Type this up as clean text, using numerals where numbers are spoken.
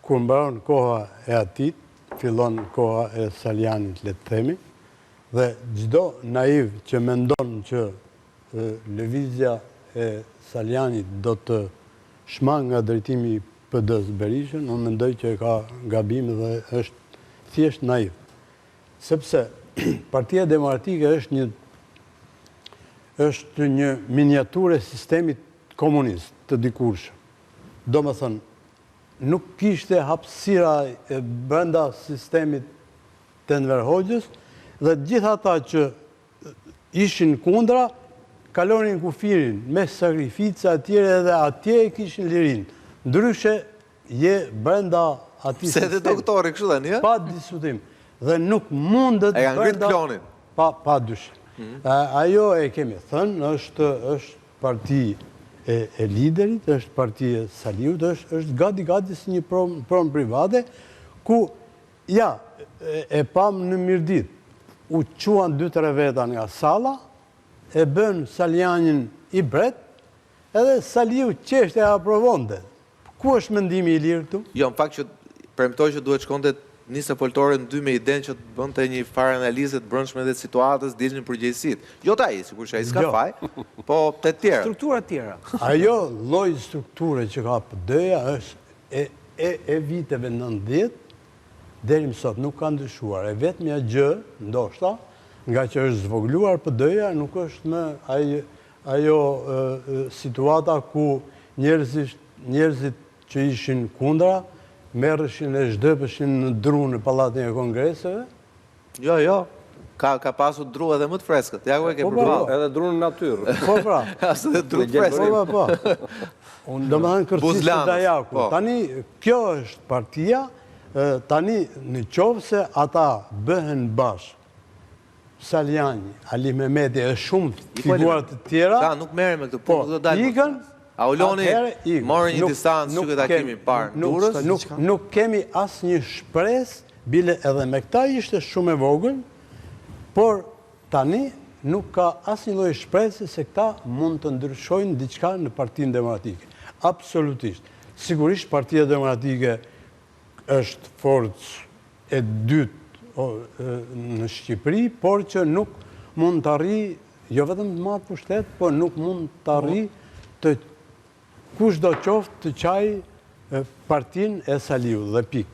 kur mbaron koha e atit, fillon koha e Salianit, le të themi, dhe çdo naiv që mendon që lëvizja e Salianit do të shmang nga drejtimi i PD-s Berishën, unë mendoj që ka gabim dhe është thjesht naiv. Sepse Partia Demokratike është një miniaturë e sistemit komunist të dikurshëm. Do më thënë, nuk kishte hapësira e brenda sistemit të Enver Hoxhës dhe gjitha ata që ishin kundra, kalonin kufirin me sakrifica atyre dhe atje e kishin lirin. Ndryshe, je brenda ati sistemi. Se dhe doktori kështu dhe një? Pa diskutim. Dhe nuk mundet brenda... E janë ngritë klonin? Pa dyshim. Ajo e kemi thënë, është parti e liderit, është parti e Saliut, është gati si një prom private, ku, ja, e pam në mirdit, u quan 2-3 veta nga sala, e bën Salianin i bret, edhe Saliu qeshte e aprovonte. Ku është mendimi i lirë këtu? Jo, në fakt që premtoj që duhet shkonte nisë foltore në dy me idenë që të bënte një farë analizet brendshme dhe situatës, dilnin përgjegjësitë. Jo ta ai, sigurisht ai s'ka faj, po të tjerë. Struktura tjera. Ajo lloj strukture që ka PD-ja është e viteve 90 deri më sot nuk ka ndryshuar. E vetmja gjë, ndoshta, nga që është zvogluar PD-ja, nuk është më ajo situata ku njerëzit që ishin kundra merreshin e zhdëpeshin në dru në pallatin e kongreseve? Jo. Ka pasur dru edhe më të freskët. Ja ku e ke përballë. Edhe dru në natyrë. Po pra. Asë edhe dru të freskët. Po. Do më thënë kërcisë të Dajaku. Tani, kjo është partia, tani në qovë se ata bëhen bashkë, Saliani, Ali Mehmeti e shumë figurat të tjera. Ka, nuk merre me këtë punë, do dalë. Ikën, Auloni morë një distancë që këtë takimi parë durës. Nuk kemi asë një shpres, bile edhe me këta ishte shumë e vogël, por tani nuk ka asë një lloj shprese se këta mund të ndryshojnë diçka në Partinë Demokratike. Absolutisht. Sigurisht Partia Demokratike është forcë e dytë në Shqipëri, por që nuk mund të arri, jo vetëm të marrë pushtet, por nuk mund të arri të kush do qoftë të qaj Partinë e Saliut dhe pikë.